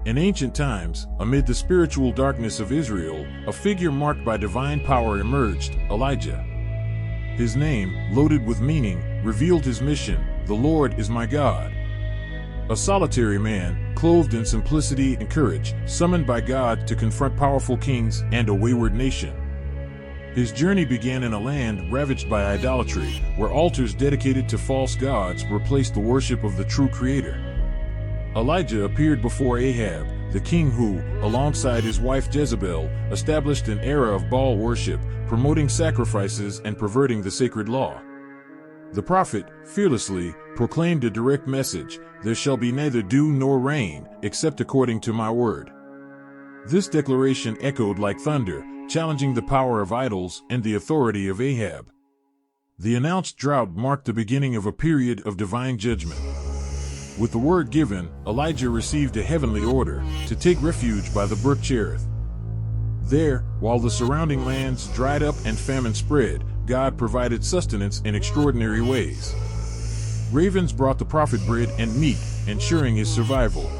In ancient times, amid the spiritual darkness of Israel, a figure marked by divine power emerged, Elijah. His name, loaded with meaning, revealed his mission: "The Lord is my God." A solitary man, clothed in simplicity and courage, summoned by God to confront powerful kings and a wayward nation. His journey began in a land ravaged by idolatry, where altars dedicated to false gods replaced the worship of the true Creator. Elijah appeared before Ahab, the king who, alongside his wife Jezebel, established an era of Baal worship, promoting sacrifices and perverting the sacred law. The prophet, fearlessly, proclaimed a direct message: "There shall be neither dew nor rain, except according to my word." This declaration echoed like thunder, challenging the power of idols and the authority of Ahab. The announced drought marked the beginning of a period of divine judgment. With the word given, Elijah received a heavenly order to take refuge by the brook Cherith. There, while the surrounding lands dried up and famine spread, God provided sustenance in extraordinary ways. Ravens brought the prophet bread and meat, ensuring his survival.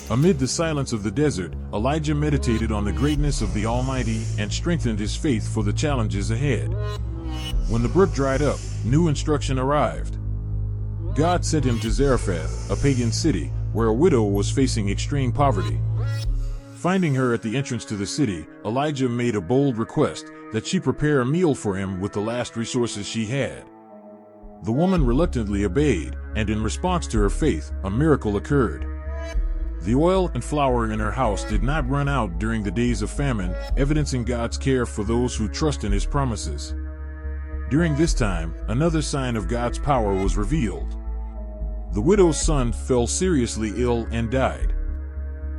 Amid the silence of the desert, Elijah meditated on the greatness of the Almighty and strengthened his faith for the challenges ahead. When the brook dried up, new instruction arrived. God sent him to Zarephath, a pagan city, where a widow was facing extreme poverty. Finding her at the entrance to the city, Elijah made a bold request that she prepare a meal for him with the last resources she had. The woman reluctantly obeyed, and in response to her faith, a miracle occurred. The oil and flour in her house did not run out during the days of famine, evidencing God's care for those who trust in His promises. During this time, another sign of God's power was revealed. The widow's son fell seriously ill and died.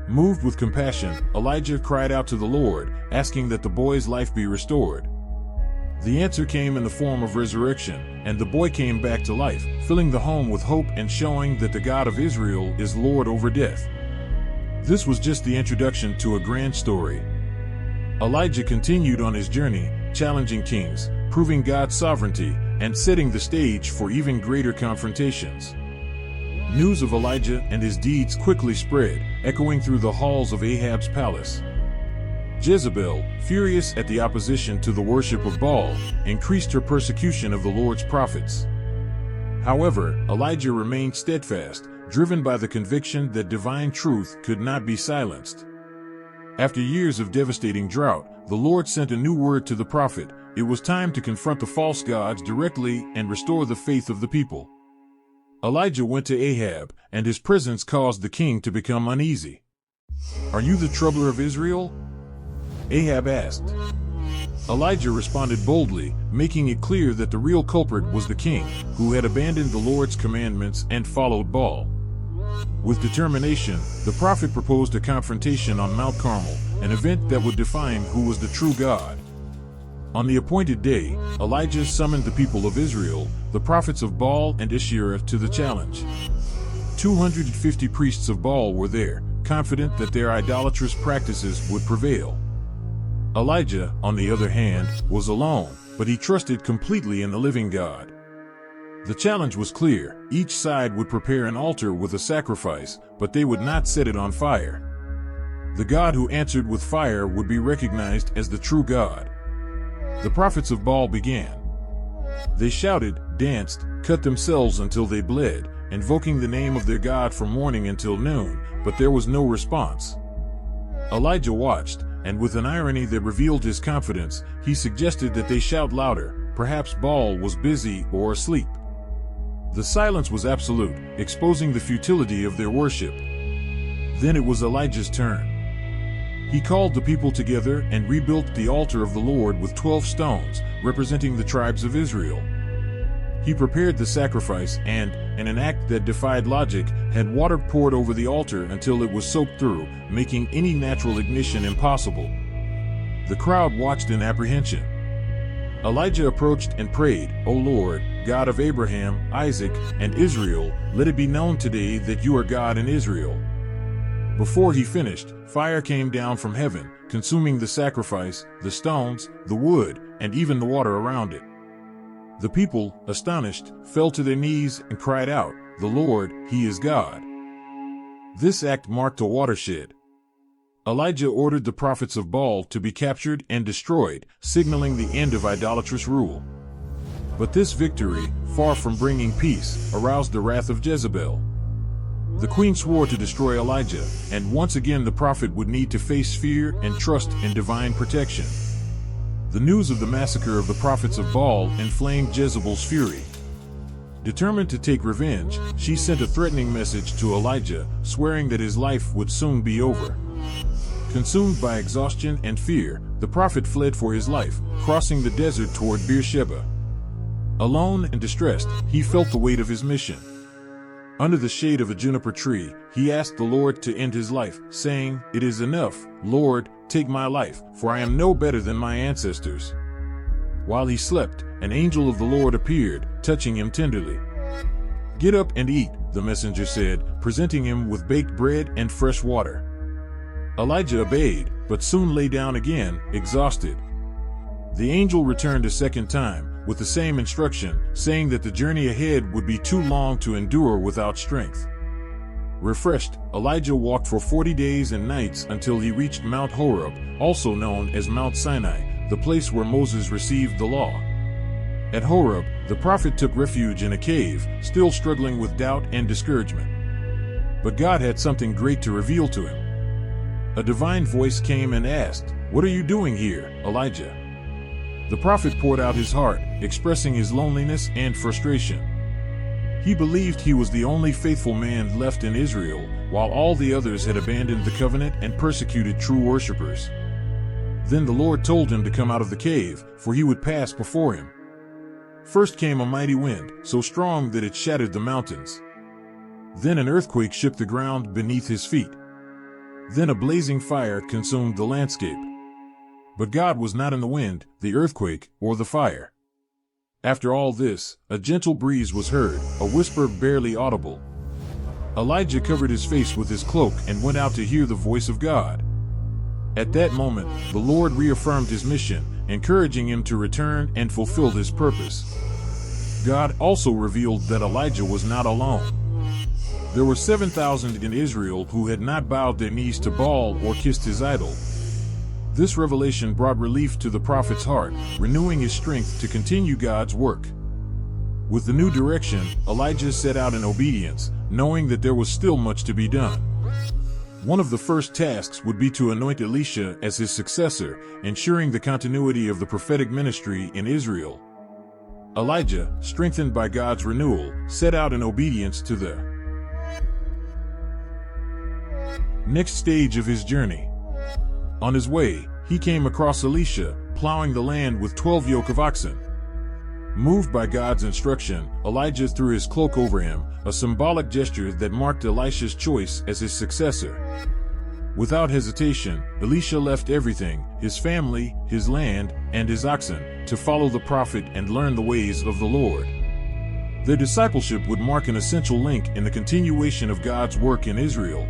Moved with compassion, Elijah cried out to the Lord, asking that the boy's life be restored. The answer came in the form of resurrection, and the boy came back to life, filling the home with hope and showing that the God of Israel is Lord over death. This was just the introduction to a grand story. Elijah continued on his journey, challenging kings, proving God's sovereignty, and setting the stage for even greater confrontations. News of Elijah and his deeds quickly spread, echoing through the halls of Ahab's palace. Jezebel, furious at the opposition to the worship of Baal, increased her persecution of the Lord's prophets. However, Elijah remained steadfast, driven by the conviction that divine truth could not be silenced. After years of devastating drought, the Lord sent a new word to the prophet. It was time to confront the false gods directly and restore the faith of the people. Elijah went to Ahab, and his presence caused the king to become uneasy. "Are you the troubler of Israel?" Ahab asked. Elijah responded boldly, making it clear that the real culprit was the king, who had abandoned the Lord's commandments and followed Baal. With determination, the prophet proposed a confrontation on Mount Carmel, an event that would define who was the true God. On the appointed day, Elijah summoned the people of Israel, the prophets of Baal and Asherah, to the challenge. 250 priests of Baal were there, confident that their idolatrous practices would prevail. Elijah, on the other hand, was alone, but he trusted completely in the living God. The challenge was clear: each side would prepare an altar with a sacrifice, but they would not set it on fire. The God who answered with fire would be recognized as the true God. The prophets of Baal began. They shouted, danced, cut themselves until they bled, invoking the name of their God from morning until noon, but there was no response. Elijah watched, and with an irony that revealed his confidence, he suggested that they shout louder. Perhaps Baal was busy or asleep. The silence was absolute, exposing the futility of their worship. Then it was Elijah's turn. He called the people together and rebuilt the altar of the Lord with 12 stones, representing the tribes of Israel. He prepared the sacrifice and, in an act that defied logic, had water poured over the altar until it was soaked through, making any natural ignition impossible. The crowd watched in apprehension. Elijah approached and prayed, "O Lord, God of Abraham, Isaac, and Israel, let it be known today that you are God in Israel." Before he finished, fire came down from heaven, consuming the sacrifice, the stones, the wood, and even the water around it. The people, astonished, fell to their knees and cried out, "The Lord, He is God." This act marked a watershed. Elijah ordered the prophets of Baal to be captured and destroyed, signaling the end of idolatrous rule. But this victory, far from bringing peace, aroused the wrath of Jezebel. The queen swore to destroy Elijah, and once again the prophet would need to face fear and trust in divine protection. The news of the massacre of the prophets of Baal inflamed Jezebel's fury. Determined to take revenge, she sent a threatening message to Elijah, swearing that his life would soon be over. Consumed by exhaustion and fear, the prophet fled for his life, crossing the desert toward Beersheba. Alone and distressed, he felt the weight of his mission. Under the shade of a juniper tree, he asked the Lord to end his life, saying, "It is enough, Lord, take my life, for I am no better than my ancestors." While he slept, an angel of the Lord appeared, touching him tenderly. "Get up and eat," the messenger said, presenting him with baked bread and fresh water. Elijah obeyed, but soon lay down again, exhausted. The angel returned a second time, with the same instruction, saying that the journey ahead would be too long to endure without strength. Refreshed, Elijah walked for 40 days and nights until he reached Mount Horeb, also known as Mount Sinai, the place where Moses received the law. At Horeb, the prophet took refuge in a cave, still struggling with doubt and discouragement. But God had something great to reveal to him. A divine voice came and asked, "What are you doing here, Elijah?" The prophet poured out his heart, expressing his loneliness and frustration. He believed he was the only faithful man left in Israel, while all the others had abandoned the covenant and persecuted true worshippers. Then the Lord told him to come out of the cave, for he would pass before him. First came a mighty wind, so strong that it shattered the mountains. Then an earthquake shook the ground beneath his feet. Then a blazing fire consumed the landscape. But God was not in the wind, the earthquake, or the fire. After all this, a gentle breeze was heard, a whisper barely audible. Elijah covered his face with his cloak and went out to hear the voice of God. At that moment, the Lord reaffirmed his mission, encouraging him to return and fulfill his purpose. God also revealed that Elijah was not alone. There were 7,000 in Israel who had not bowed their knees to Baal or kissed his idol. This revelation brought relief to the prophet's heart, renewing his strength to continue God's work. With the new direction, Elijah set out in obedience, knowing that there was still much to be done. One of the first tasks would be to anoint Elisha as his successor, ensuring the continuity of the prophetic ministry in Israel. Elijah, strengthened by God's renewal, set out in obedience to the next stage of his journey. On his way, he came across Elisha, plowing the land with 12 yoke of oxen. Moved by God's instruction, Elijah threw his cloak over him, a symbolic gesture that marked Elisha's choice as his successor. Without hesitation, Elisha left everything, his family, his land, and his oxen, to follow the prophet and learn the ways of the Lord. Their discipleship would mark an essential link in the continuation of God's work in Israel.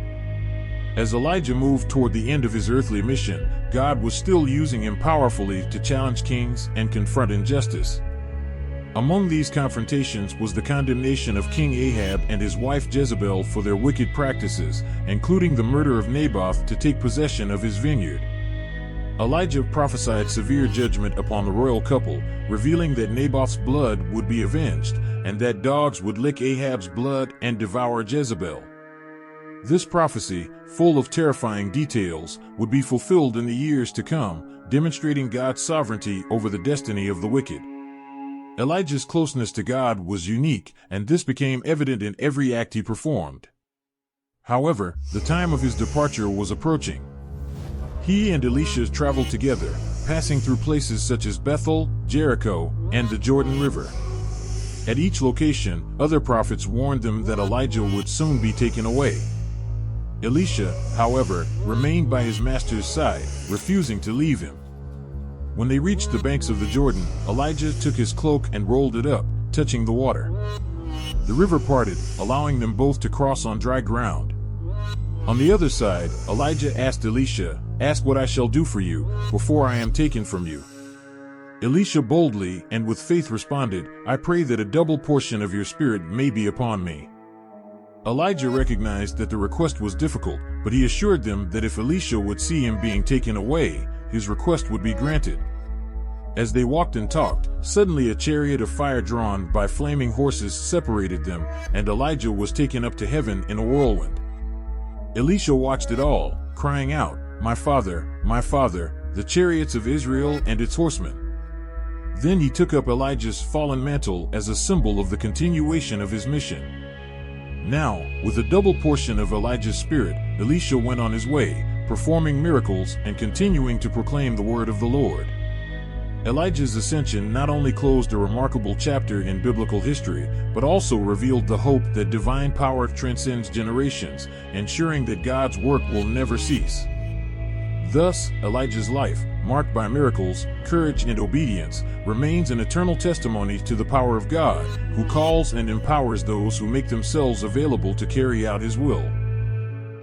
As Elijah moved toward the end of his earthly mission, God was still using him powerfully to challenge kings and confront injustice. Among these confrontations was the condemnation of King Ahab and his wife Jezebel for their wicked practices, including the murder of Naboth to take possession of his vineyard. Elijah prophesied severe judgment upon the royal couple, revealing that Naboth's blood would be avenged, and that dogs would lick Ahab's blood and devour Jezebel. This prophecy, full of terrifying details, would be fulfilled in the years to come, demonstrating God's sovereignty over the destiny of the wicked. Elijah's closeness to God was unique, and this became evident in every act he performed. However, the time of his departure was approaching. He and Elisha traveled together, passing through places such as Bethel, Jericho, and the Jordan River. At each location, other prophets warned them that Elijah would soon be taken away. Elisha, however, remained by his master's side, refusing to leave him. When they reached the banks of the Jordan, Elijah took his cloak and rolled it up, touching the water. The river parted, allowing them both to cross on dry ground. On the other side, Elijah asked Elisha, "Ask what I shall do for you, before I am taken from you." Elisha boldly and with faith responded, "I pray that a double portion of your spirit may be upon me." Elijah recognized that the request was difficult, but he assured them that if Elisha would see him being taken away, his request would be granted. As they walked and talked, suddenly a chariot of fire drawn by flaming horses separated them, and Elijah was taken up to heaven in a whirlwind. Elisha watched it all, crying out, my father, the chariots of Israel and its horsemen." Then he took up Elijah's fallen mantle as a symbol of the continuation of his mission. Now, with a double portion of Elijah's spirit, Elisha went on his way, performing miracles and continuing to proclaim the word of the Lord. Elijah's ascension not only closed a remarkable chapter in biblical history, but also revealed the hope that divine power transcends generations, ensuring that God's work will never cease. Thus, Elijah's life, marked by miracles, courage, and obedience, remains an eternal testimony to the power of God, who calls and empowers those who make themselves available to carry out His will.